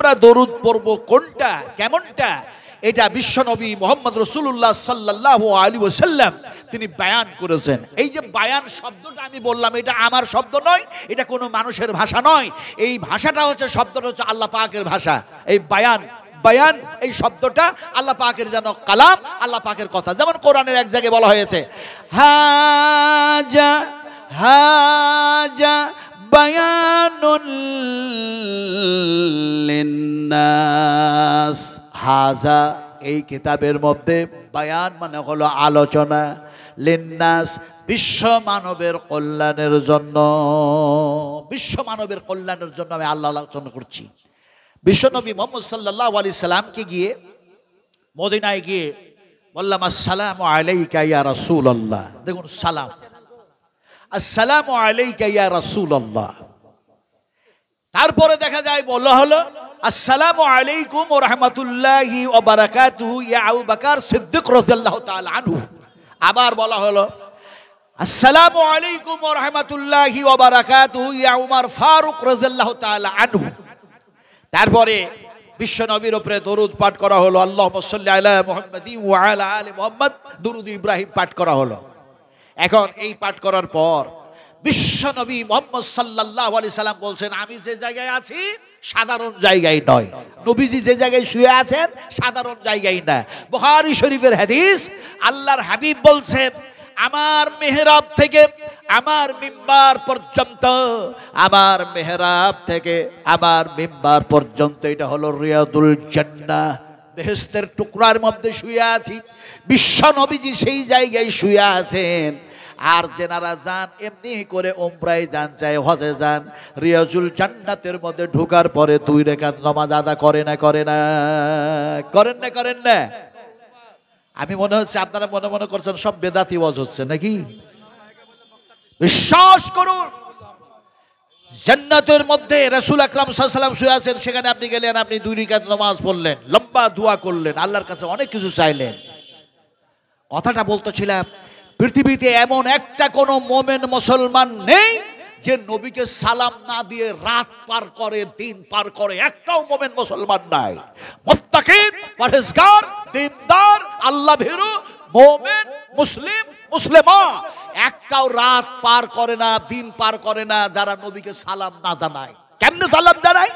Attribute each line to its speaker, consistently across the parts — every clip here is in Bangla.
Speaker 1: আমরা দরুদ পড়ব কোনটা কেমনটা, এটা বিশ্বনবী মুহাম্মদ রাসূলুল্লাহ সাল্লাল্লাহু আলাইহি ওয়াসাল্লাম তিনি বায়ান করেছেন। এই যে বায়ান শব্দটা আমি বললাম, এটা আমার শব্দ নয়, এটা কোনো মানুষের ভাষা নয়। এই ভাষাটা হচ্ছে, শব্দটা হচ্ছে আল্লাহ পাকের ভাষা। এই বায়ান বায়ান এই শব্দটা আল্লাহ পাকের যেন কালাম, আল্লাহ পাকের কথা। যেমন কোরআনের এক জায়গায় বলা হয়েছে হাজা হাজা বায়ানুল লিন্নাস। হাজা এই কিতাবের মধ্যে, বায়ান মানে হলো আলোচনা, লিন্নাস বিশ্ব মানবের কল্যাণের জন্য। বিশ্ব মানবের কল্যাণের জন্য আমি আল্লাহ আলোচনা করছি। বিশ্বনবী মুহাম্মদ সাল্লাল্লাহু আলাইহি সাল্লামকে গিয়ে মদিনায় গিয়ে বললাম আসসালামু আলাইকা ইয়া রাসূলুল্লাহ। দেখুন সালাম, আসসালামু আলাইকা ইয়া রাসূলুল্লাহ। তারপরে দেখা যায় বলা হলো আসসালামু আলাইকুম ওয়া রাহমাতুল্লাহি ওয়া বারাকাতুহু ইয়া আবু বকর সিদ্দিক রাদিয়াল্লাহু তাআলা আনহু। আবার বলা হলো আসসালামু আলাইকুম ওয়া রাহমাতুল্লাহি ওয়া বারাকাতুহু ইয়া উমর ফারুক রাদিয়াল্লাহু তাআলা আনহু। তারপরে বিশ্ব নবীর উপরে দরুদ পাঠ করা হলো, আল্লাহুম্মা সাল্লি আলা মুহাম্মাদিন ওয়া আলা আলি মুহাম্মদ, দরুদ ইব্রাহিম পাঠ করা হলো। এখন এই পাঠ করার পর বিশ্ব নবী মুহাম্মদ সাল্লাল্লাহু আলাইহি সাল্লাম বলছেন, আমি যে জায়গায় আছি সাধারণ জায়গায় নয়, নবীজি যে জায়গায় শুয়ে আছেন সাধারণ জায়গায় না। বুখারী শরীফের হাদিস, আল্লাহর হাবিব বলছেন আমার মেহরাব থেকে আমার মিম্বার পর্যন্ত, আমার মেহরাব থেকে আমার মিম্বার পর্যন্ত এটা হলো রিয়াদুল জান্নাহ, বেহেশতের টুকরার মধ্যে শুয়ে আছি। বিশ্ব নবীজি সেই জায়গায় শুয়ে আছেন। আর যেনারা যান এমনি করে উমরায় যান, চাই হজে যান, রিয়াজুল জান্নাতের মধ্যে ঢোকার পরে 2 রাকাত নামাজ আদা করে না, করে না, করেন না, করেন না? আমি মনে হচ্ছে আপনারা মনে মনে করছেন সব বেদাতি ওয়াজ হচ্ছে নাকি? বিশ্বাস করুন, জান্নাতের মধ্যে রাসূল আকরাম সাল্লাল্লাহু আলাইহি ওয়াসাল্লাম শুয়ে আছেন, সেখানে আপনি গেলেন, আপনি 2 রাকাত নামাজ পড়লেন, লম্বা দোয়া করলেন, আল্লাহর কাছে অনেক কিছু চাইলেন। কথাটা বলতেছিলাম, পৃথিবীতে এমন একটা কোন মুমিন মুসলমান নেই যে নবীকে সালাম না দিয়ে রাত পার করে, দিন পার করে, একটাও মুমিন মুসলমান নাই। মুত্তাকিন, পরহেজগার, দিনদার, আল্লাহ ভীরু মুমিন, মুসলিম, মুসলিমা একটাও রাত পার করে না, দিন পার করে না যারা নবীকে সালাম না জানায়। কেমনে সালাম জানায়?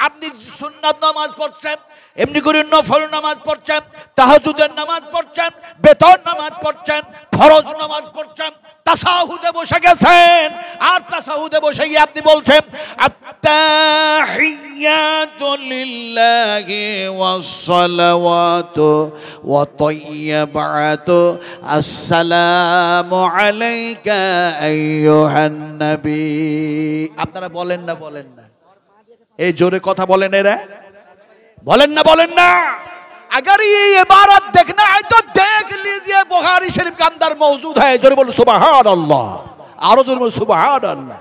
Speaker 1: আপনি সুন্নাত নামাজ পড়ছেন, এমনি করে নফল নামাজ পড়ছেন, তাহাজ্জুদের নামাজ পড়ছেন, বেতন নামাজ পড়ছেন, ফরজ নামাজ পড়ছেন, তাসাহুদে বসে গেছেন, আর তাসাহুদে বসে গিয়ে আপনি বলছেন আত্তাহিয়াতু লিল্লাহি ওয়াস সালাওয়াতু ওয়া তাইয়্যিবাতু আসসালামু আলাইকা আইয়ুহান নবী। আপনারা বলেন না, বলেন না? এই জোরে কথা বলেন, এরা बोलें ना अगर ये इबारत देखना है तो देख लीजिए बुखारी शरीफ के अंदर मौजूद है। जोरे बोलो सुबहान अल्लाह, आरो जोरे बोलो सुबहान अल्लाह।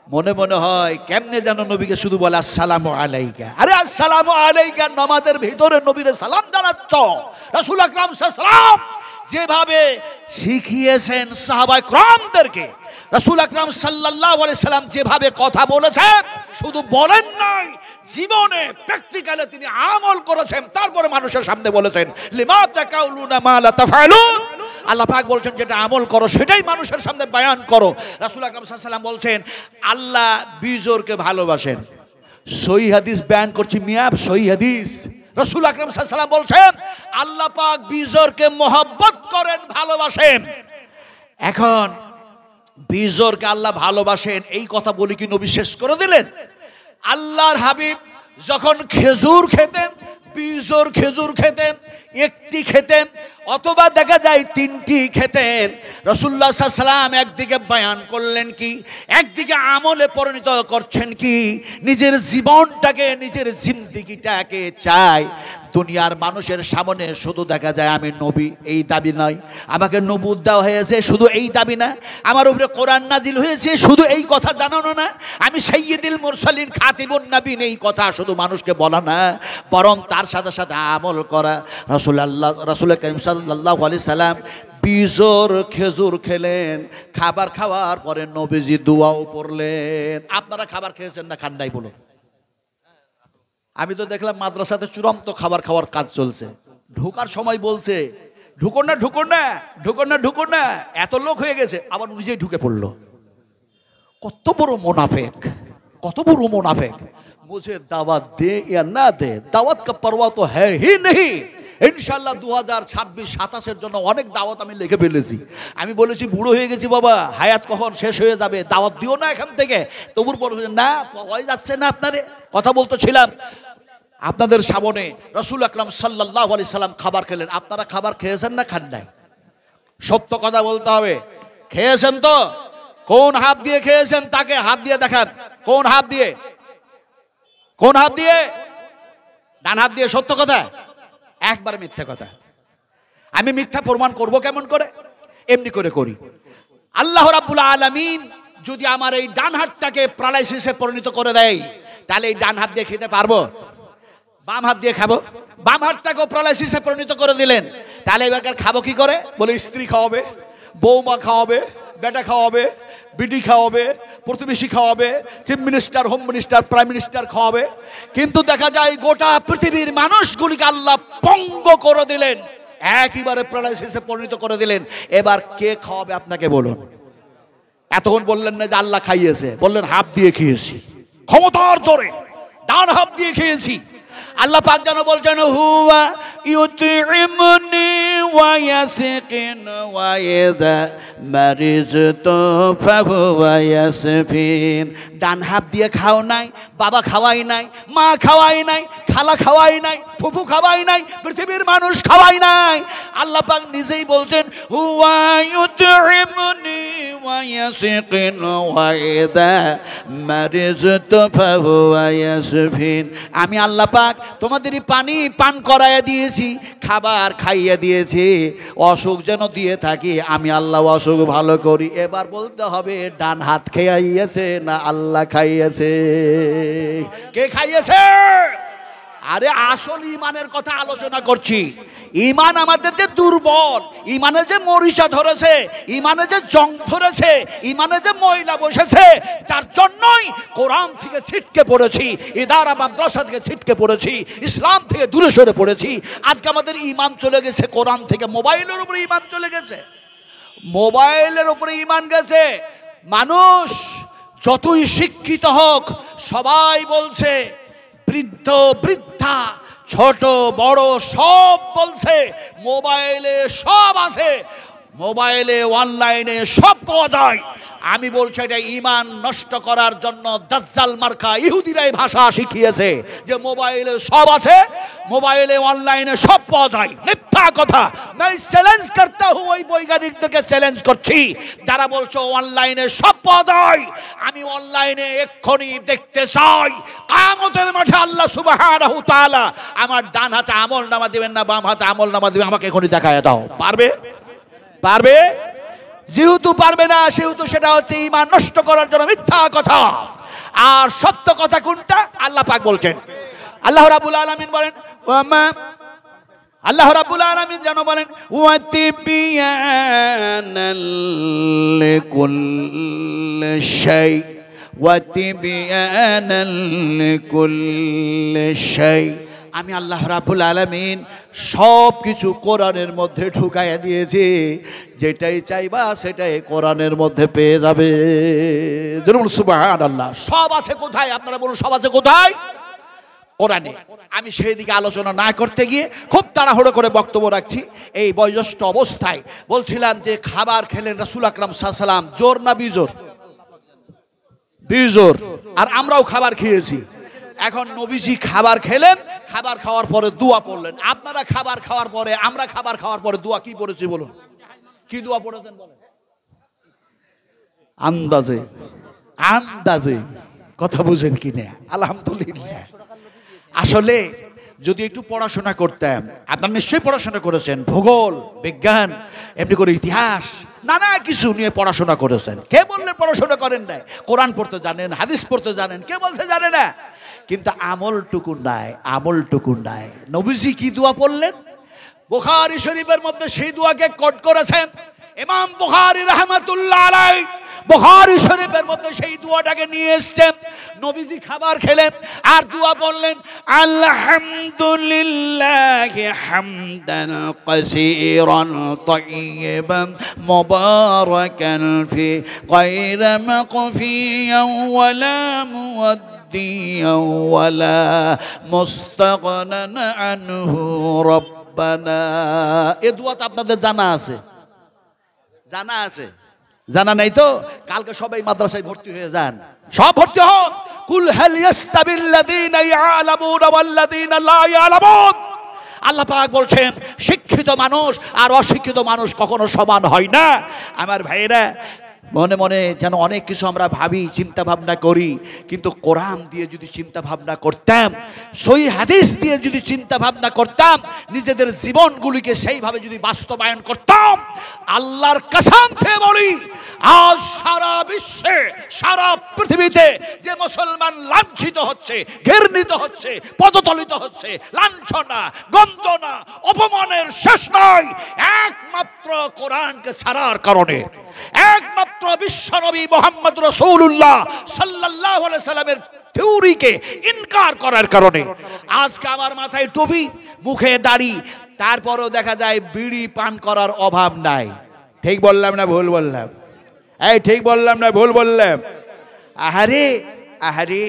Speaker 1: মনে মনে হয় কেমনে যেন নবীকে শুধু বলে আসসালামু আলাইকা। আরে আসসালামু আলাইকা নামাজের ভিতরে নবীরে সালাম জানাচ্ছ। রাসূল আকরাম সাল্লাল্লাহু আলাইহি ওয়াসাল্লাম যেভাবে শিখিয়েছেন সাহাবায়ে کرامদেরকে, রাসূল আকরাম সাল্লাল্লাহু আলাইহি ওয়াসাল্লাম যেভাবে কথা বলেছেন, শুধু বলেন নাই, জীবনে প্র্যাকটিক্যালি তিনি আমল করেছেন। তারপরে মানুষের সামনে বলেছেন লিমা তাকাউলুনা মা লা তাফআলুন। আল্লাহ পাক বলছেন যেটা আমল করো সেটাই মানুষের সামনে বয়ান করো। রাসূল আকরাম সাল্লাল্লাহু আলাইহি ওয়াসাল্লাম বলছেন আল্লাহ বিজোরকে ভালোবাসেন। সহিহ হাদিস বয়ান করছি মিয়া, সহিহ হাদিস। রাসূল আকরাম সাল্লাল্লাহু আলাইহি ওয়াসাল্লাম বলছেন আল্লাহ পাক বিজোরকে মহব্বত করেন, ভালোবাসেন। এখন বিজোরকে আল্লাহ ভালোবাসেন এই কথা বলে কি নবী শেষ করে দিলেন? আল্লাহর হাবিব যখন খেজুর খেতেন, বিজোর খেজুর খেতেন, একটি খেতেন অথবা দেখা যায় 3টি খেতেন। রাসূলুল্লাহ সাল্লাল্লাহু আলাইহি ওয়াসাল্লাম একদিকে বয়ান করলেন কি, একদিকে আমলে পরিণত করছেন কি, নিজের জীবনটাকে, নিজের জিন্দেগিটাকে চাই দুনিয়ার মানুষের সামনে শুধু দেখা যায় আমি নবী, এই দাবি নয়। আমাকে নবুয়ত দেওয়া হয়েছে, শুধু এই দাবি না। আমার উপরে কোরআন নাজিল হয়েছে, শুধু এই কথা জানানো না। আমি সাইয়্যিদুল মুরসালিন খাতিবুন নবীন, এই কথা শুধু মানুষকে বলা না, বরং তার সাথে সাথে আমল করা। রাসূল কারীম সাল্লাল্লাহু আলাইহি সাল্লাম বিজোর খেজুর খেলেন, খাবার খাওয়ার পরে নবীজি দোয়াও পড়লেন। আপনারা খাবার খেয়েছেন না খান নাই বলুন? আমি তো দেখলাম মাদ্রাসাতে চূড়ান্ত খাবার খাওয়ার কাজ চলছে। ঢোকার সময় বলছে ঢুকো না ঢুকো না ঢুকো না ঢুকো না, এত লোক হয়ে গেছে, আবার নিজেই ঢুকে পড়লো। কত বড় মুনাফিক, কত বড় মুনাফিক। मुझे दावत दे या ना दे, दावत का परवाह तो है ही नहीं। ইনশাআল্লাহ 2026-27 জন্য অনেক দাওয়াত আমি লিখে ফেলেছি। আমি বলেছি বুড়ো হয়ে গেছি বাবা, হায়াত কখন শেষ হয়ে যাবে, দাওয়াত দিও না এখান থেকে। তবুর পর না হয়ে যাচ্ছে না, আপনারে কথা বলতেছিলাম আপনাদের সামনে। রাসূল আকরাম সাল্লাল্লাহু আলাইহি সাল্লাম খাবার খেলেন। আপনারা খাবার খেয়েছেন না খান নাই? সত্য কথা বলতে হবে। খেয়েছেন তো? কোন হাত দিয়ে খেয়েছেন তাকে হাত দিয়ে দেখান। কোন হাত দিয়ে? কোন হাত দিয়ে? ডান হাত দিয়ে। সত্য কথা? একবার মিথ্যা কথা। আমি মিথ্যা প্রমাণ করব কেমন করে? এমনি করে করি। আল্লাহ রাব্বুল আলামিন যদি আমার এই ডান হাতটাকে প্যারালাইসিসে পরিণত করে দেয়, তাহলে এই ডান হাত দিয়ে খেতে পারবো? বাম হাত দিয়ে খাবো। বাম হাতটাকেও প্যারালাইসিসে পরিণত করে দিলেন, তাহলে এবার খাবো কি করে? বলে স্ত্রী খাওয়াবে, বৌমা খাওয়াবে, বেটা খাওয়াবে, বিডি খাওয়াবে, প্রতিবেশী খাওয়াবে, chief minister, home minister, prime minister খাওয়াবে। কিন্তু দেখা যায় গোটা পৃথিবীর মানুষগুলিকে আল্লাহ পঙ্গ করে দিলেন, একেবারে প্যারালাইসিসে পরিণত করে দিলেন। এবার কে খাওয়াবে আপনাকে বলুন? এতক্ষণ বললেন না যে আল্লাহ খাইয়েছে, বললেন হাত দিয়ে খেয়েছি, ক্ষমতার জোরে ডান হাত দিয়ে খেয়েছি। আল্লাহ পাক যেন বলছেন হুয়া ইউতিমুনি ওয়া ইয়াসকিন ওয়া ইযা মারিজতু ফাহুয়া ইয়াসফিন। ডান হাত দিয়ে খাও নাই, বাবা খাওয়াই নাই, মা খাওয়াই নাই, খালা খাওয়াই নাই, ফুফু খাওয়াই নাই, পৃথিবীর মানুষ খাওয়াই নাই। আল্লাহ পাক নিজেই বলছেন হুয়া ইউতিমুনি ওয়া ইয়াসকিন ওয়া ইযা মারিজতু ফাহুয়া ইয়াসফিন। আমি আল্লাহ পাক তোমাদেরই পানি পান করাইয়া দিয়েছি, খাবার খাইয়ে দিয়েছি, অসুখ যেন দিয়ে থাকি আমি আল্লাহ অসুখ ভালো করি। এবার বলতে হবে ডান হাত খাইয়েছে না আল্লাহ খাইয়েছে? কে খাইয়েছে? আরে আসল ইমানের কথা আলোচনা করছি। ইমান আমাদের যে দুর্বল, ইমানে যে মরিচা ধরেছে, ইমানে যে জং ধরেছে, ইমানে যে ময়লা বসেছে, যার জন্যই কোরআন থেকে ছিটকে পড়েছি, ইদারা মাদ্রাসা থেকে ছিটকে পড়েছি, ইসলাম থেকে দূরে সরে পড়েছি। আজকে আমাদের ইমান চলে গেছে কোরআন থেকে, মোবাইলের উপরে ইমান চলে গেছে, মোবাইলের উপরে ইমান গেছে। মানুষ যতই শিক্ষিত হোক সবাই বলছে, বৃদ্ধ বৃদ্ধা ছোট বড় সব বলছে মোবাইলে সব আছে, মোবাইলে অনলাইনে সব পাওয়া যায়। আমি বলছি এটা ইমান নষ্ট করার জন্য দাজ্জাল মার্কা ইহুদিরাই ভাষা শিখিয়েছে যে মোবাইলে সব আছে, মোবাইলে অনলাইনে সব পাওয়া যায়। মিথ্যা কথা। আমি চ্যালেঞ্জ করতে হুঁ, ওই বৈজ্ঞানিকদেরকে চ্যালেঞ্জ করছি যারা বলছো অনলাইনে সব পাওয়া যায়। আমি অনলাইনে এক্ষুনি দেখতে চাই কিয়ামতের মাঠে আল্লাহ সুবহানাহু তাআলা আমার ডান হাতে আমলনামা দিবেন না বাম হাতে আমলনামা দিবেন, আমাকে এক্ষুনি দেখায় দাও। পারবে? পারবে? যেহেতু পারবে না সেহেতু সেটা হচ্ছে ঈমান নষ্ট করার জন্য মিথ্যা কথা। আর সত্য কথা কোনটা? আল্লাহ পাক বলছেন, আল্লাহ রাব্বুল আলামিন বলেন ওয়ামা, আল্লাহ রাব্বুল আলামিন যেন বলেন ওয়াতিবিয়ানাল লিকুল্লি শাই, ওয়াতিবিয়ানাল লিকুল্লি শাই। আমি আল্লাহ রাব্বুল আলামিন সব কিছু কোরআনের মধ্যে ঢুকাইয়া দিয়েছি, যেটাই চাইবা সেটাই কোরআনের মধ্যে পেয়ে যাবে। যেমন সুবহানাল্লাহ। সব আছে কোথায়? আপনারা বলুন সব আছে কোথায়? কোরআনে। আমি সেই দিকে আলোচনা না করতে গিয়ে খুব তাড়াহুড়ো করে বক্তব্য রাখছি। এই বয়োজ্যেষ্ঠ অবস্থায় বলছিলাম যে খাবার খেলেন রাসূল আকরাম সাল্লাল্লাহু আলাইহি ওয়াসাল্লাম, জোর না বিজোর? বিজোর। আর আমরাও খাবার খেয়েছি। এখন নবীজি খাবার খেলেন, খাবার খাওয়ার পরে দোয়া পড়লেন। আপনারা খাবার খাওয়ার পরে, আমরা খাবার খাওয়ার পরে দোয়া কি পড়েছি বলুন? কি দোয়া পড়েছেন বলেন? আন্দাজে, আন্দাজে। কথা বুঝেন কি না? আলহামদুলিল্লাহ। আসলে যদি একটু পড়াশোনা করতাম, আপনারা নিশ্চয়ই পড়াশোনা করেছেন, ভূগোল, বিজ্ঞান, এমনি করে ইতিহাস, নানা কিছু নিয়ে পড়াশোনা করেছেন। কে বললে পড়াশোনা করেন না? কোরআন পড়তে জানেন, হাদিস পড়তে জানেন, কে বলছে জানে না? কিন্তু আমলটুকু নাই, আমলটুকু নাই। নবীজি কি দোয়া পড়লেন? বুখারী শরীফের মধ্যে সেই দোয়াকে কোট করেছেন, ইমাম বুখারী রাহমাতুল্লাহ আলাইহি বুখারী শরীফের মধ্যে সেই দোয়াটাকে নিয়ে এসেছেন। নবীজি খাবার খেলেন আর দোয়া বললেন, আলহামদুলিল্লাহি হামদান কাসীরান তাইয়িবান মুবারাকান ফি গায়রা মাকফিয়ান ওয়ালা মুওয়াদ্দিয়ান ওয়ালা মুস্তাগনান আনহু রব্বানা। এই দোয়াটা আপনাদের জানা আছে? জানা আছে? জানা নাই তো কালকে সবাই মাদ্রাসায় ভর্তি হয়ে যান, সব ভর্তি হন। কুল হাল ইয়াস্তাবিল্লাযীনা ইয়ালামুনা ওয়াল্লাযীনা লা ইয়ালামুন। আল্লাহ পাক বলছেন শিক্ষিত মানুষ আর অশিক্ষিত মানুষ কখনো সমান হয় না। আমার ভাইয়েরা, মনে মনে যেন অনেক কিছু আমরা ভাবি, চিন্তা ভাবনা করি, কিন্তু কোরআন দিয়ে যদি চিন্তা ভাবনা করতাম, সহিহ হাদিস দিয়ে যদি চিন্তা ভাবনা করতাম, নিজেদের জীবনগুলিকে সেইভাবে যদি বাস্তবায়ন করতাম, আল্লাহর কসম খেয়ে বলি আজ সারা বিশ্বে, সারা পৃথিবীতে যে মুসলমান লাঞ্ছিত হচ্ছে, ঘৃণিত হচ্ছে, পদতলিত হচ্ছে, লাঞ্ছনা, গঞ্জনা, অপমানের শেষ নাই একমাত্র কোরআনকে ছাড়ার কারণে, একমাত্র বিশ্বনবী মুহাম্মদ রাসূলুল্লাহ সাল্লাল্লাহু আলাইহি সাল্লামের থিওরিকে ইনকার করার কারণে। আজকে আমার মাথায় টুপি, মুখে দাড়ি, তারপরেও দেখা যায় বিড়ি পান করার অভাব নাই। ঠিক বললাম না ভুল বললাম? এই ঠিক বললাম না ভুল বললাম? আহারে আহারে,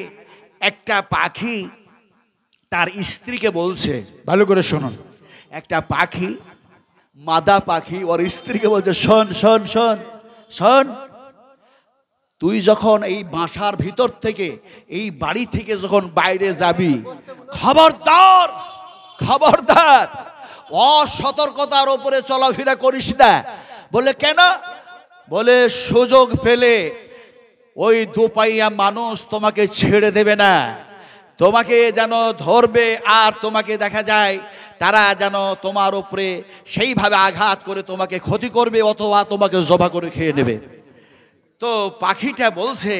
Speaker 1: একটা পাখি তার স্ত্রীকে বলছে, ভালো করে শুনুন, একটা পাখি, মাদা পাখি ওর স্ত্রীকে বলছে, শোন শোন শোন শোন, তুই যখন এই বাসার ভিতর থেকে, এই বাড়ি থেকে যখন বাইরে যাবি, খবরদার খবরদার অসতর্কতার উপরে চলাফেরা করিস না। বলে কেন? বলে সুযোগ পেলে ওই দুপাইয়া মানুষ তোমাকে ছেড়ে দেবে না, তোমাকে যেন ধরবে আর তোমাকে দেখা যায় তারা যেন তোমার উপরে সেইভাবে আঘাত করে তোমাকে ক্ষতি করবে অথবা তোমাকে জবা করে খেয়ে নেবে। তো পাখিটা বলছে,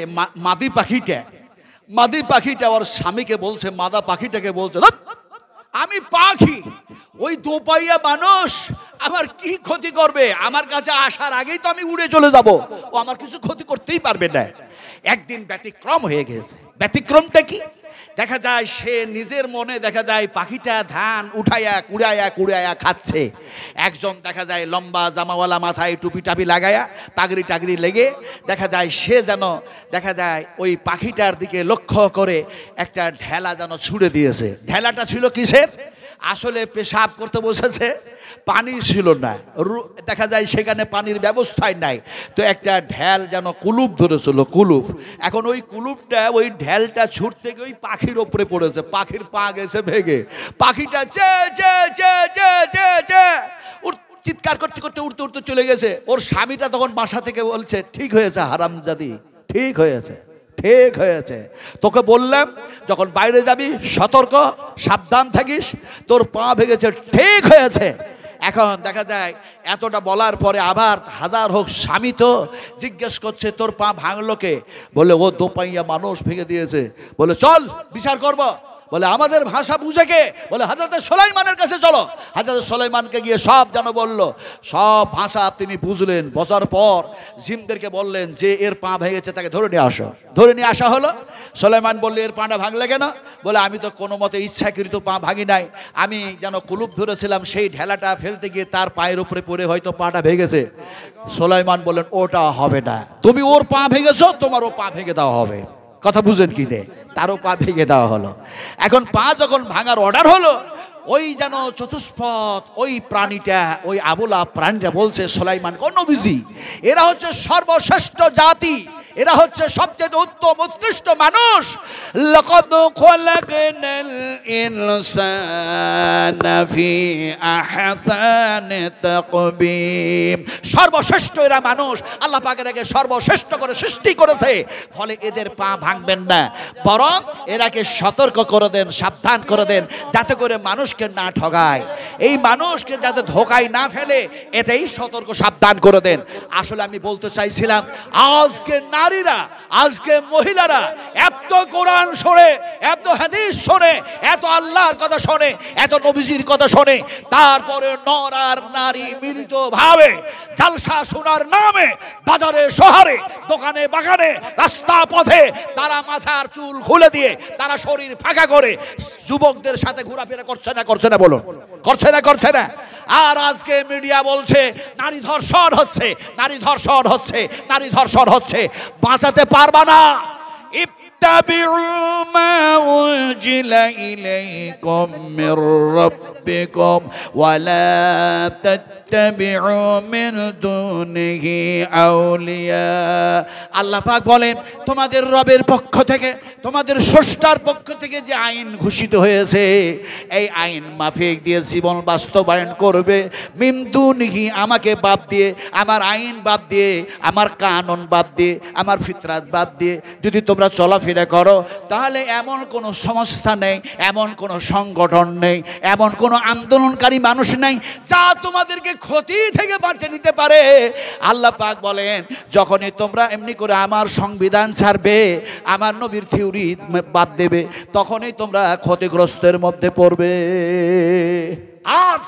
Speaker 1: মাদি পাখিটা ওর স্বামীকে বলছে, মাদা পাখিটাকে বলছে, আমি পাখি, ওই দুপাইয়া মানুষ আমার কি ক্ষতি করবে? আমার কাছে আসার আগেই তো আমি উড়ে চলে যাব, ও আমার কিছু ক্ষতি করতেই পারবে না। একদিন ব্যতিক্রম হয়ে গেছে। ব্যতিক্রমটা কি? দেখা যায় সে নিজের মনে দেখা যায় পাখিটা ধান উঠাইয়া কুড়াইয়া কুড়াইয়া খাচ্ছে। একজন দেখা যায় লম্বা জামাওয়ালা, মাথায় টুপি টাপি লাগাইয়া, পাগড়ি টাগড়ি লেগে দেখা যায় সে যেন দেখা যায় ওই পাখিটার দিকে লক্ষ্য করে একটা ঢেলা যেন ছুড়ে দিয়েছে। ঢেলাটা ছিল কিসের? আসলে পেশাব করতে বসেছে, পানি ছিল না, দেখা যায় সেখানে পানির ব্যবস্থাই নাই, তো একটা ঢেল যেন কুলুপ ধরেছিল, কুলুপ। এখন ওই কুলুপটা, ওই ঢেলটা ছুটতে গিয়ে ওই পাখির ওপরে পড়েছে, পাখির পা গেছে ভেঙে, পাখিটা চিৎকার করতে করতে উড়তে উড়তে চলে গেছে। ওর স্বামীটা তখন বাসা থেকে বলছে, ঠিক হয়েছে হারামজাদি, ঠিক হয়েছে, ঠিক হয়েছে, তোকে বললাম যখন বাইরে যাবি সতর্ক, সাবধান থাকিস, তোর পা ভেঙেছে, ঠিক হয়েছে। এখন দেখা যায় এতটা বলার পরে আবার হাজার হোক স্বামী তো জিজ্ঞেস করছে, তোর পা ভাঙলো কে? বলে ও দোপাইয়া মানুষ ভেঙে দিয়েছে। বলে চল বিচার করব। বলে আমাদের ভাষা বুঝে কে? বলে হযরত সুলাইমানের কাছে চলো। হযরত সুলাইমানকে গিয়ে সব যেন বলল, সব ভাষা তিনি বুঝলেন। বসার পর জিনদেরকে বললেন যে এর পা ভেঙেছে তাকে ধরে নিয়ে আসো। ধরে নিয়ে আসা হলো। সুলাইমান বললে এর পাটা ভাঙলে কেন? বলে আমি তো কোনো মতে ইচ্ছাকৃত পা ভাঙি নাই, আমি যেন কুলুপ ধরেছিলাম, সেই ঢেলাটা ফেলতে গিয়ে তার পায়ের উপরে পড়ে হয়তো পাটা ভেঙেছে। সুলাইমান বললেন ওটা হবে না, তুমি ওর পা ভেঙেছো, তোমারও পা ভেঙে দেওয়া হবে। কথা বুঝেন কি নে? তারও পা ভেঙে দেওয়া হলো। এখন পা যখন ভাঙার অর্ডার হলো, ওই যেন চতুষ্পদ ওই প্রাণীটা, ওই আবুলা প্রাণীটা বলছে সুলাইমান, কোন নবীজি, এরা হচ্ছে সর্বশ্রেষ্ঠ জাতি, এরা হচ্ছে সবচেয়ে উত্তম উৎকৃষ্ট মানুষ। লাকাদ খালাকনাল ইনসানা ফি আহসানি তাকবীম, সর্বশ্রেষ্ঠ এরা মানুষ, আল্লাহ পাকের আগে সর্বশ্রেষ্ঠ করে সৃষ্টি করেছে। ফলে এদের পা ভাঙবেন না, বরং এরাকে সতর্ক করে দেন, সাবধান করে দেন, যাতে করে মানুষকে না ঠগায়, এই মানুষকে যাতে ধোকায় না ফেলে, এতেই সতর্ক সাবধান করে দেন। আসলে আমি বলতে চাইছিলাম আজকে না নারীরা, আজকে মহিলারা এত কোরআন শোনে, এত হাদিস শোনে, এত আল্লাহর কথা শোনে, এত নবীজির কথা শোনে, তারপরে নর আর নারী মিলিত ভাবে জালসা শোনার নামে বাজারে শহরে দোকানে বাগানে রাস্তা পথে তারা মাথার চুল খুলে দিয়ে তারা শরীর ফাঁকা করে যুবকদের সাথে ঘোরাফেরা করছে না? করছে না? বলুন, করছে না? করছে না? আর আজকে মিডিয়া বলছে নারী ধর্ষণ হচ্ছে, নারী ধর্ষণ হচ্ছে, নারী ধর্ষণ হচ্ছে। বাঁচাতে পারবা না। ইত্তাবিউ মা উনজিলা ইলাইকুম মির রাব্বিকুম ওয়া লা তাত্তাবিউ মিন দুনিহি আউলিয়া। আল্লাহ পাক বলেন তোমাদের রবের পক্ষ থেকে, তোমাদের স্রষ্টার পক্ষ থেকে যে আইন ঘোষিত হয়েছে, এই আইন মাফিক দিয়ে জীবন বাস্তবায়ন করবে। মিন দুনিহি, আমাকে বাদ দিয়ে, আমার আইন বাদ দিয়ে, আমার কানুন বাদ দিয়ে, আমার ফিতরাত বাদ দিয়ে যদি তোমরা চলাফেরা করো, তাহলে এমন কোনো সংস্থা নেই, এমন কোনো সংগঠন নেই, এমন কোনো আন্দোলনকারী মানুষ নেই যা তোমাদেরকে ক্ষতি থেকে বাঁচিয়ে নিতে পারে। আল্লাহ পাক বলেন যখনই তোমরা এমনি করে আমার সংবিধান ছাড়বে, আমার নবীর থিওরি বাদ দেবে, তখনই তোমরা ক্ষতিগ্রস্তের মধ্যে পড়বে। আজ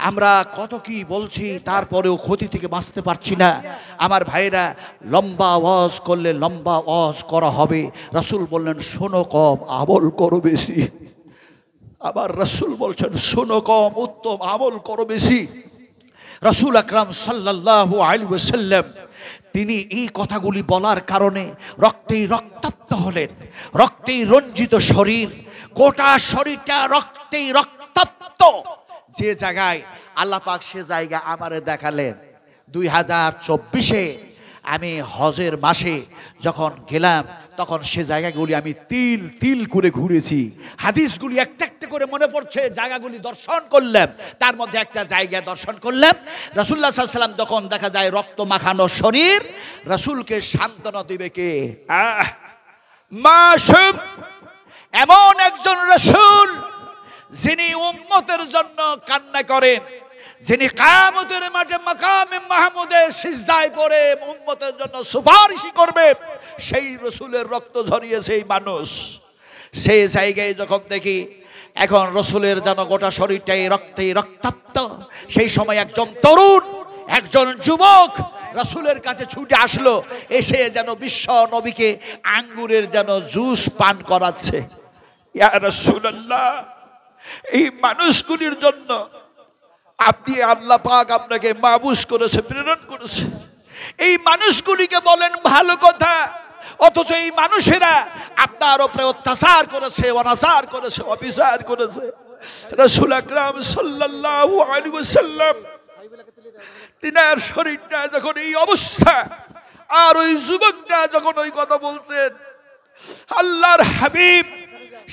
Speaker 1: আমরা কত কি বলছি, তারপরেও ক্ষতি থেকে বাঁচতে পারছি না। আমার ভাইরা, লম্বা ওয়াজ করলে লম্বা ওয়াজ করা হবে। রাসূল বললেন শোনো কম, আমল করো বেশি। আবার রাসূল বলছেন শোনো কম, উত্তম আমল করো বেশি। রাসূল আকরাম সাল্লাল্লাহু আলাইহি ওয়াসাল্লাম তিনি এই কথাগুলি বলার কারণে রক্তেই রক্তাক্ত হলেন, রক্তেই রঞ্জিত শরীর, গোটা শরীরটা রক্তেই রক্তাক্ত। যে জায়গায় আল্লাহ পাক সে জায়গা আমারে দেখালেন। 2024-এ আমি হজের মাসে যখন গেলাম, তখন সে জায়গাগুলি আমি তিল তিল করে ঘুরেছি। হাদিসগুলি একটা একটা করে মনে পড়ছে, জায়গাগুলি দর্শন করলাম। তার মধ্যে একটা জায়গা দর্শন করলাম, রাসূলুল্লাহ সাল্লাল্লাহু আলাইহি ওয়াসাল্লাম তখন দেখা যায় রক্ত মাখানো শরীর, রাসূলকে সান্ত্বনা দিবে কে? মাসুম, এমন একজন রাসূল যিনি উম্মতের জন্য কান্না করেন, যিনি কিয়ামতের মাঠে মাকামে মাহমুদে সিজদায় পড়ে উম্মতের জন্য সুপারিশ করবে, সেই রাসূলের রক্ত ঝরিয়েছে এই মানুষ। সেই জায়গায় যখন দেখি এখন রাসূলের যেন গোটা শরীরটাই রক্তেই রক্তাক্ত, সেই সময় একজন তরুণ, একজন যুবক রাসূলের কাছে ছুটে আসলো, এসে যেন বিশ্ব নবীকে আঙ্গুরের যেন জুস পান করাচ্ছে। ইয়া রাসূলুল্লাহ, এই মানুষগুলির জন্য আপনি, আল্লাহ পাক আপনাকে মাবুস করেছে, প্রেরণ করেছে। এই মানুষগুলিকে বলেন ভালো কথা, অথচ এই মানুষেরা আপনার উপরে অত্যাচার করেছে, অনাচার করেছে, অবিচার করেছে। রাসূল আকরাম সাল্লাল্লাহু আলাইহি ওয়াসাল্লাম তিনার শরীরটা যখন এই অবস্থা, আর ওই যুবকটা যখন ওই কথা বলছেন, আল্লাহর হাবিব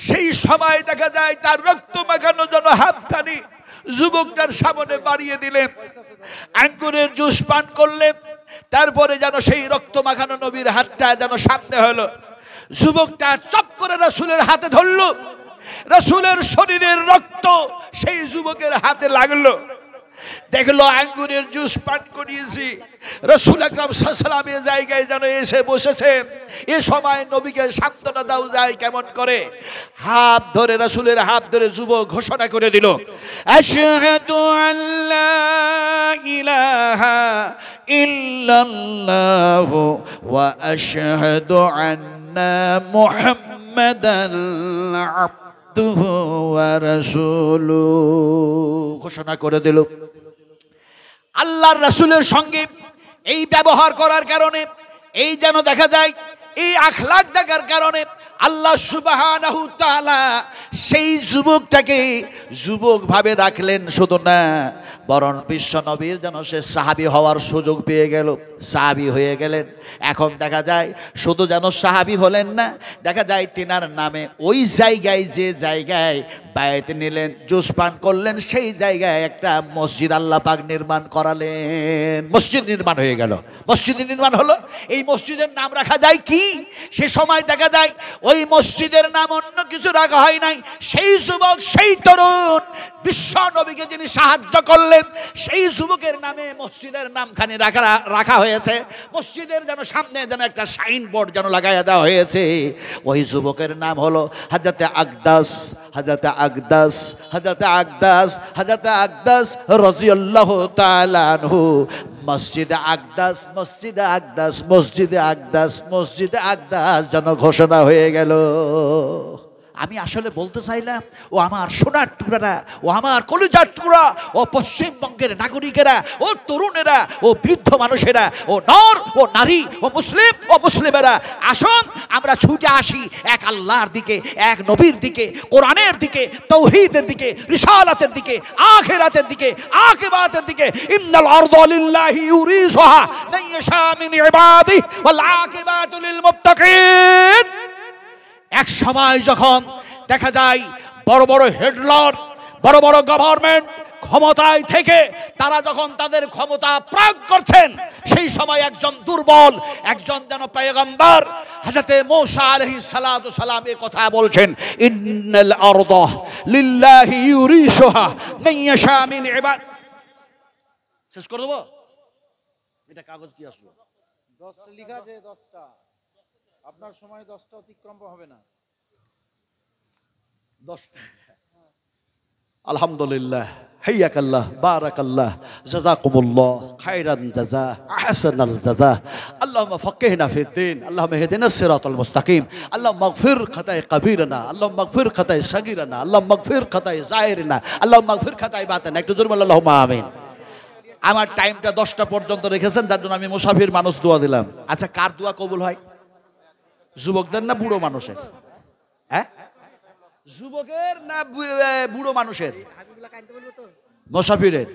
Speaker 1: সেই সময় দেখা যায় তার রক্ত মাখানো যেন হাতখানি যুবকটার সামনে বাড়িয়ে দিলেন, আঙ্গুরের জুস পান করলেন। তারপরে যেন সেই রক্ত মাখানো নবীর হাতটা যেন সামনে হলো, যুবকটা চপ করে রাসূলের হাতে ধরল, রাসূলের শরীরের রক্ত সেই যুবকের হাতে লাগলো। দেখলো আঙ্গুরের জুস পান করিয়েছি। রাসূল আকরাম সাল্লাল্লাহু আলাইহি ওয়াসাল্লামের জায়গায় যেন এসে বসেছেন। এ সময় নবীকে সান্ত্বনা দাও যায় কেমন করে? হাত ধরে, রাসূলের হাত ধরে যুবক ঘোষণা করে দিল, আশহাদু আল্লা ইলাহা ইল্লাল্লাহু ওয়া আশহাদু আন্না মুহাম্মাদান আবদুহু ওয়া রাসূলুহু। ঘোষণা করে দিল। আল্লাহর রাসূলের সঙ্গে এই ব্যবহার করার কারণে, এই যেন দেখা যায় এই আখলাক দেখার কারণে আল্লাহ সুবহানাহু তাআলা সেই যুবকটাকে যুবক ভাবে রাখলেন। শুধু না, বরং বিশ্ব নবীর যেন সে সাহাবী হওয়ার সুযোগ পেয়ে গেল, সাহাবী হয়ে গেলেন। এখন দেখা যায় শুধু যেন সাহাবী হলেন না, দেখা যায় তিনার নামে ওই জায়গায়, যে জায়গায় বায়াত নিলেন, জুস পান করলেন, সেই জায়গায় একটা মসজিদ আল্লাহ পাক নির্মাণ করালেন। মসজিদ নির্মাণ হয়ে গেল। মসজিদ নির্মাণ হলো। এই মসজিদের নাম রাখা যায় কি? সে সময় দেখা যায় ওই মসজিদের নাম অন্য কিছু রাখা হয় নাই। সেই যুবক, সেই তরুণ বিশ্ব নবীকে যিনি সাহায্য করলেন, সেই যুবকের নামে মসজিদের নামখানি রাখা হয়েছে। মসজিদের যেন সামনে যেন একটা সাইনবোর্ড যেন লাগাইয়া দেওয়া হয়েছে। ওই যুবকের নাম হলো হযরতে আকদাস, হযরতে আকদাস, হযরতে আকদাস, হযরতে আকদাস রাদিয়াল্লাহু তাআলা আনহু। মসজিদে আকদাস, মসজিদে আকদাস, মসজিদে আকদাস, মসজিদে আকদাস যেন ঘোষণা হয়ে গেল। আমি আসলে বলতে চাইলাম, ও আমার সোনার টুকরারা, ও আমার কলিজার টুকরা, ও পশ্চিমবঙ্গের নাগরিকেরা, ও তরুণেরা, ও বৃদ্ধ মানুষেরা, ও নর ও নারী, ও মুসলিম ও মুসলিমেরা, আসুন আমরা ছুটে আসি এক আল্লাহর দিকে, এক নবীর দিকে, কোরআনের দিকে, তাওহীদের দিকে, রিসালাতের দিকে, আখিরাতের দিকে, আকিবাতের দিকে। ইন্নাল আরদা লিল্লাহি ইউরিসুহা মান ইয়াশা মিন ইবাদিহি ওয়াল আকিবাতু লিল মুত্তাকিন। এক সময় যখন দেখা যায় বড় বড় হেডলার, বড় বড় গভর্নমেন্ট ক্ষমতায় থেকে তারা যখন তাদের ক্ষমতা প্রয়োগ করছেন, সেই সময় একজন দুর্বল, একজন যেন পয়গম্বর হযরতে মূসা আলাইহিস সালাতু সালাম এই কথা বলছেন, ইন্নাল আরদা লিল্লাহি ইউরিসুহা মান ইয়াশা মিন ইবাদ। শেষ করে দেব? এটা কাগজ কি আসলো?
Speaker 2: 10টা লেখা আছে, 10টা। আপনার সময় 10টা অতিক্রম হবে না।
Speaker 1: 10টা। আলহামদুলিল্লাহ, হাইয়াকাল্লাহ, বারাকাল্লাহ, জাযাকুমুল্লাহ খায়রান জাযা, আহসানাল জাযা। আল্লাহুম্মা ফাক্কিহনা ফিদ্দীন, আল্লাহুম্মা ইহদিনাস সিরাতাল মুস্তাকিম, আল্লাহুম্মা ইগফির খাতায়ে কাবীরানা, আল্লাহুম্মা ইগফির খাতায়ে সাগীরানা, আল্লাহুম্মা ইগফির খাতায়ে যায়রিনা, আল্লাহুম্মা ইগফির খাতায়ে বাতিনা। একটু জোরে বলেন আল্লাহুম্মা আমিন। আমার টাইমটা 10টা পর্যন্ত রেখেছেন, যার জন্য আমি মুসাফির মানুষ দোয়া দিলাম। আচ্ছা, কার দোয়া কবুল হয়? যুবকদের না বুড়ো মানুষের? হ্যাঁ, যুবকের না বুড়ো মানুষের? মুসাফিরের।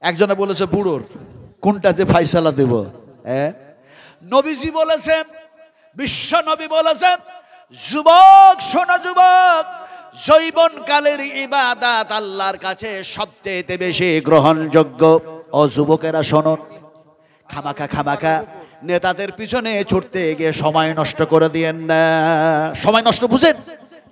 Speaker 1: একজনে বলেছে বুড়োর। কোনটা যে ফাইসালা দেব? হ্যাঁ, নবীজি বলেছেন, বিশ্ব নবী বলেছেন, যুবক শোনো যুবক, যৌবনকালের ইবাদত আল্লাহর কাছে সবচেয়ে বেশি গ্রহণযোগ্য। ও যুবকেরা শোনো, খামাকা নেতাদের পিছনে ছুটতে গিয়ে সময় নষ্ট করে দিয়েন না। সময় নষ্ট বুঝেন?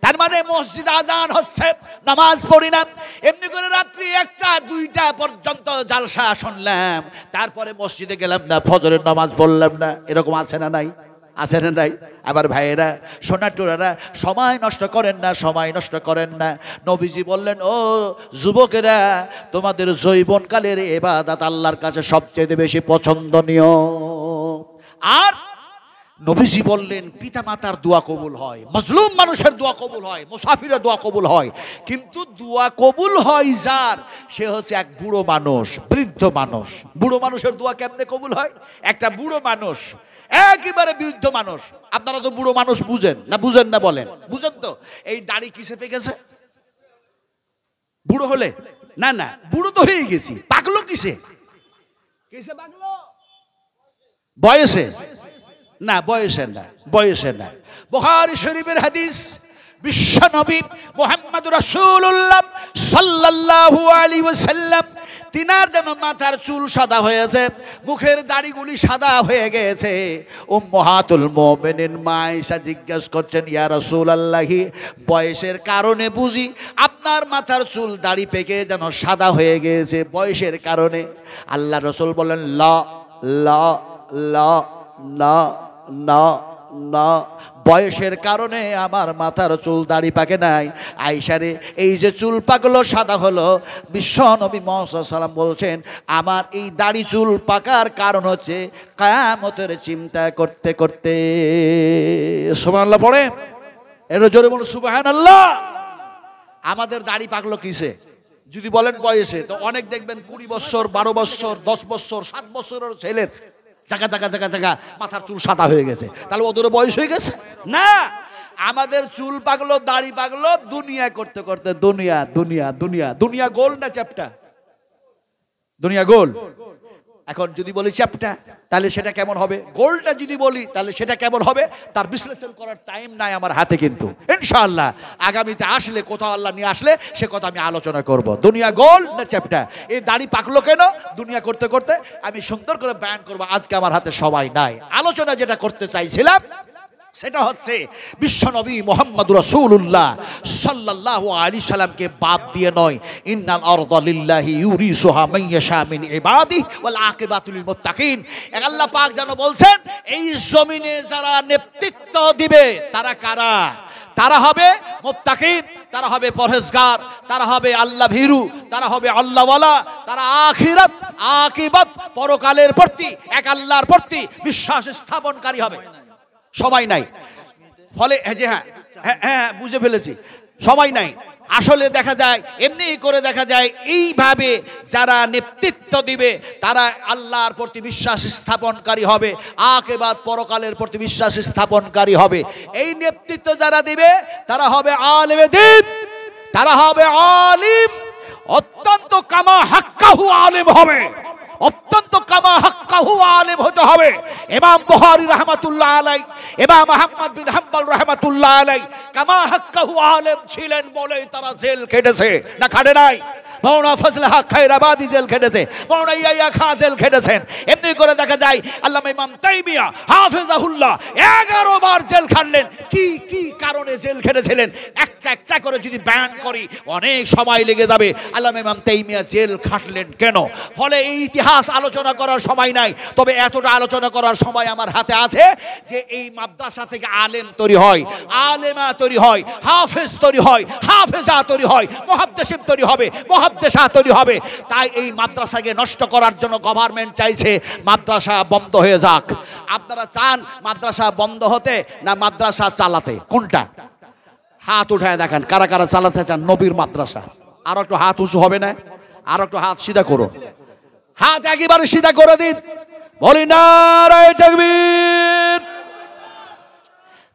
Speaker 1: তার মানে মসজিদ আজান হচ্ছে, নামাজ পড়ি না, এমনি করে রাত্রি 1টা 2টা পর্যন্ত জালসা শুনলাম, তারপরে মসজিদে গেলাম না, ফজরের নামাজ পড়লাম না। এরকম আছে না নাই? আছে না নাই? আবার ভাইয়েরা, সোনার টুরারা, সময় নষ্ট করেন না, সময় নষ্ট করেন না। নবীজি বললেন, ও যুবকেরা, তোমাদের যৌবনকালের ইবাদত আল্লাহর কাছে সবচেয়ে বেশি পছন্দনীয়। আর নবীজি বললেন, পিতা মাতার দোয়া কবুল হয়, মজলুম মানুষের দোয়া কবুল হয়, মুসাফিরের দোয়া কবুল হয়, কিন্তু দোয়া কবুল হয় যার, সে হচ্ছে এক বুড়ো মানুষ, বৃদ্ধ মানুষ। বুড়ো মানুষের দোয়া কেমনে কবুল হয়? একটা বুড়ো মানুষ, একেবারে বৃদ্ধ মানুষ। আপনারা তো বুড়ো মানুষ বুঝেন না? বুঝেন না বলেন? বুঝেন তো? এই দাড়ি কিসে পেকে গেছে? বুড়ো হলে না, না, বুড়ো তো হয়ে গেছি। পাকলো কিসে? কিসে পাকলো? বয়সে না, বয়সে না, বয়সে না। বুখারী শরীফের হাদিস, বিশ্ব নবী মুহাম্মদুর রাসূলুল্লাহ সাল্লাল্লাহু আলাইহি ওয়াসাল্লাম, তিনার যেন মাথার চুল সাদা হয়েছে, মুখের দাড়িগুলি সাদা হয়ে গেছে। উম্মাহাতুল মুমিনিন মা আয়েশা জিজ্ঞেস করছেন, ইয়া রাসূলুল্লাহি, বয়সের কারণে বুঝি আপনার মাথার চুল দাড়ি পেকে যেন সাদা হয়ে গেছে, বয়সের কারণে? আল্লাহ রাসূল বলেন, লা লা লা না না না, বয়সের কারণে আমার মাথার চুল দাড়ি পাকে নাই। আয়েশারে, এই যে চুল পাকলো, সাদা হলো, বিশ্ব নবী মুহাম্মদ সাল্লাল্লাহু আলাইহি ওয়াসাল্লাম বলছেন, আমার এই দাড়ি চুল পাকার কারণ হচ্ছে কিয়ামতের চিন্তা করতে করতে। সুবহানাল্লাহ পড়ে, এর জোরে বলুন সুবহানাল্লাহ। আমাদের দাড়ি পাকলো কিসে? যদি বলেন বয়সে, তো অনেক দেখবেন 20 বছর, 12 বছর, 10 বছর, 7 বছরের ছেলের জায়গা জায়গা জায়গা জায়গা মাথার চুল সাদা হয়ে গেছে। তাহলে ওদেরও বয়স হয়ে গেছে? না, আমাদের চুল পাকলো, দাড়ি পাকলো দুনিয়া করতে করতে। দুনিয়া দুনিয়া দুনিয়া দুনিয়া গোল না চ্যাপ্টা? দুনিয়া গোল। এখন যদি বলি চ্যাপ্টা, তাহলে সেটা কেমন হবে? গোলটা যদি বলি, তাহলে সেটা কেমন হবে? তার বিশ্লেষণ করার টাইম নাই আমার হাতে, কিন্তু ইনশাআল্লাহ আগামীতে আসলে, কোথাও আল্লাহ নিয়ে আসলে, সে কথা আমি আলোচনা করব। দুনিয়া গোল না চ্যাপ্টা? এই দাড়ি পাকলো কেন? দুনিয়া করতে করতে। আমি সুন্দর করে বয়ান করব, আজকে আমার হাতে সময় নাই। আলোচনা যেটা করতে চাইছিলাম, সেটা হচ্ছে বিশ্বনবী মুহাম্মদুর রাসূলুল্লাহ সাল্লাল্লাহু আলাইহি সাল্লামকে বাদ দিয়ে নয়। ইন্নাল আরদা লিল্লাহি ইউরিসুহা মান ইয়াশা মিন ইবাদিহি ওয়াল আকিবাতু লিল মুত্তাকিন। আল্লাহ পাক যেন বলছেন এই জমিনে যারা নেতৃত্ব দিবে তারা কারা? তারা হবে মুত্তাকিন, তারা হবে পরহেজগার, তারা হবে আল্লাহ ভীরু, তারা হবে আল্লাহওয়ালা, তারা আখিরাত আকিবাত পরকালের প্রতি এক আল্লাহর প্রতি বিশ্বাস স্থাপনকারী হবে। সময় নাই, ফলে যে হ্যাঁ বুঝে ফেলেছি, সময় নাই। আসলে দেখা যায় এমনি করে দেখা যায় এইভাবে যারা নেতৃত্ব দিবে তারা আল্লাহর প্রতি বিশ্বাস স্থাপনকারী হবে, আখিরাত পরকালের প্রতি বিশ্বাস স্থাপনকারী হবে। এই নেতৃত্ব যারা দিবে তারা হবে আলেমে দ্বীন, তারা হবে আলিম, অত্যন্ত কামা হাক্কাহু আলিম হবে, অত্যন্ত কামা হাক্কাহু আলিম হতে হবে। ইমাম বুখারী রাহমাতুল্লাহ আলাইহি, ইমাম আহমদ বিন হাম্বল রাহমাতুল্লাহ আলাইহি কামা হাক্কাহু আলিম ছিলেন বলেই তারা জেল খেটেছে, না খাটে নাই? মাওলানা ফজল হক খায়রাবাদী জেল খেটেছে, মাওলানা ইয়াহইয়া খান জেল খেটেছেন। এমনি করে দেখা যায় আল্লামা ইমাম তাইমিয়া হাফেজাহুল্লাহ 11 বার জেল খাটলেন। কি কি কারণে জেল খেটেছিলেন একটা একটা করে যদি বয়ান করি অনেক সময় লেগে যাবে। আল্লামা ইমাম তাইমিয়া জেল খাটলেন কেন? ফলে এই ইতিহাস আলোচনা করার সময় নাই, তবে এতটা আলোচনা করার সময় আমার হাতে আছে যে এই মাদ্রাসা থেকে আলেম তৈরি হয়, আলেমা তৈরি হয়, হাফেজ তৈরি হয়, হাফেজা তৈরি হয়, মুহাদ্দিসিন তৈরি হবে, দেশা তৈরি হবে। তাই এই মাদ্রাসাকে নষ্ট করার জন্য গভর্নমেন্ট চাইছে মাদ্রাসা বন্ধ হয়ে যাক। আপনারা চান মাদ্রাসা বন্ধ হতে না মাদ্রাসা চালাতে? কোনটা? হাত উঠায় দেখান কারা কারা চালাতে চান নবীর মাদ্রাসা। আর একটু হাত উঁচু হবে না? আর একটু হাত সিধা করো, হাত একেবারে সিধা করে দিন, বলি নারায়ে তাকবীর।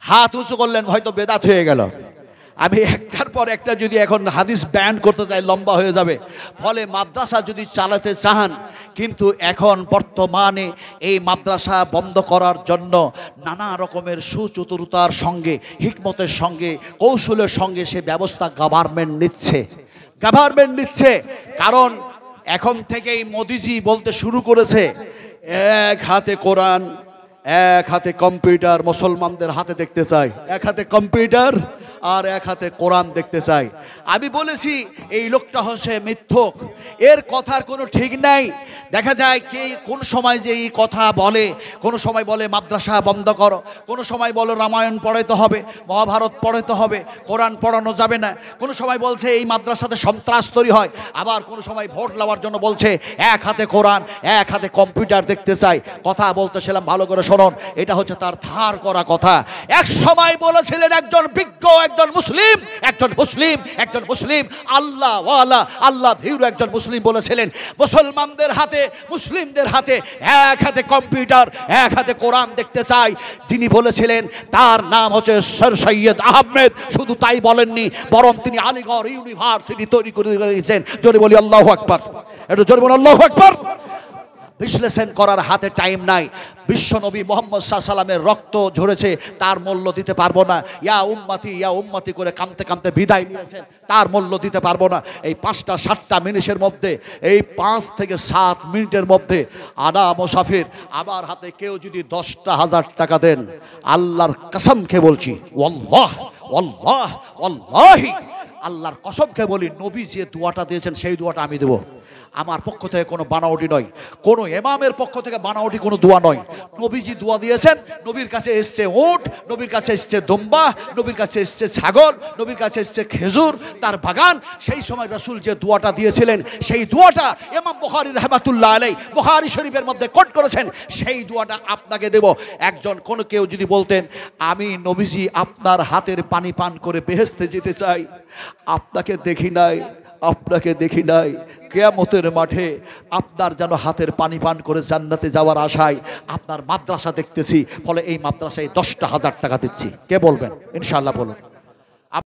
Speaker 1: হাত উঁচু করলেন হয়তো বেদাত হয়ে গেল। আমি একটার পর একটা যদি এখন হাদিস ব্যান করতে যাই লম্বা হয়ে যাবে। ফলে মাদ্রাসা যদি চালাতে চান, কিন্তু এখন বর্তমানে এই মাদ্রাসা বন্ধ করার জন্য নানা রকমের সুচতুরতার সঙ্গে, হিকমতের সঙ্গে, কৌশলের সঙ্গে সে ব্যবস্থা গভর্নমেন্ট নিচ্ছে। কারণ এখন থেকেই মোদিজি বলতে শুরু করেছে এক হাতে কোরআন এক হাতে কম্পিউটার মুসলমানদের হাতে দেখতে চাই, এক হাতে কম্পিউটার আর এক হাতে কোরআন দেখতে চাই। আমি বলেছি এই লোকটা হচ্ছে মিথ্যক, এর কথার কোনো ঠিক নাই। দেখা যায় কে কোন সময় যে এই কথা বলে, কোন সময় বলে মাদ্রাসা বন্ধ করো, কোন সময় বলে রামায়ণ পড়াইতে হবে, মহাভারত পড়াইতে হবে, কোরআন পড়ানো যাবে না, কোন সময় বলছে এই মাদ্রাসাতে সন্ত্রাস তৈরি হয়, আবার কোন সময় ভোট নেওয়ার জন্য বলছে এক হাতে কোরআন এক হাতে কম্পিউটার দেখতে চাই। কথা বলতেছিলাম ভালো করে শুনুন, এটা হচ্ছে তার ধার করা কথা। এক সময় বলেছিলেন একজন বিজ্ঞ, একজন মুসলিম আল্লাহ ওয়ালা, আল্লাহ ভীরু একজন মুসলিম বলেছিলেন মুসলমানদের হাতে, মুসলিমদের হাতে এক হাতে কম্পিউটার এক হাতে কোরআন দেখতে চাই। যিনি বলেছিলেন তার নাম হচ্ছে স্যার সৈয়দ আহমেদ। শুধু তাই বলেননি, বরং তিনি আলিগড় ইউনিভার্সিটি তৈরি করে দিয়েছেন। জোরে বলি আল্লাহু আকবার, একটু জোরে বলি আল্লাহু আকবার। বিশ্লেষণ করার হাতে টাইম নাই। বিশ্বনবী মুহাম্মদ সাল্লাল্লাহু আলাইহি সাল্লামের রক্ত ঝরেছে, তার মূল্য দিতে পারবো না। ইয়া উম্মতি করে কাঁদতে কাঁদতে বিদায় নিয়েছেন, তার মূল্য দিতে পারবো না। এই 5-7 মিনিটের মধ্যে, এই 5 থেকে 7 মিনিটের মধ্যে আনা মুসাফির আমার হাতে কেউ যদি 10,000 টাকা দেন, আল্লাহর কসম খেয়ে বলছি, ওয়াল্লাহি আল্লাহর কসম খেয়ে বলি, নবী যে দোয়াটা দিয়েছেন সেই দোয়াটা আমি দেবো। আমার পক্ষ থেকে কোনো বানাওয়াটি নয়, কোনো ইমামের পক্ষ থেকে বানাওয়াটি কোনো দোয়া নয়। নবীজি দোয়া দিয়েছেন, নবীর কাছে এসছে উট, নবীর কাছে এসছে দুম্বা, নবীর কাছে এসছে ছাগল, নবীর কাছে এসছে খেজুর, তার বাগান। সেই সময় রাসূল যে দোয়াটা দিয়েছিলেন সেই দোয়াটা ইমাম বুখারী রাহমাতুল্লাহ আলাইহি বুখারী শরীফের মধ্যে কোট করেছেন, সেই দোয়াটা আপনাকে দেব। কোন কেউ যদি বলতেন আমি নবীজি আপনার হাতের পানি পান করে বেহেশতে যেতে চাই, আপনাকে দেখি নাই, কিয়ামতের মাঠে আপনার যেন হাতের পানি পান করে জান্নাতে যাওয়ার আশায় আপনার মাদ্রাসা দেখতেছি, ফলে এই মাদ্রাসায় 10,000 টাকা দিচ্ছি। কে বলবেন? ইনশাআল্লাহ বলুন।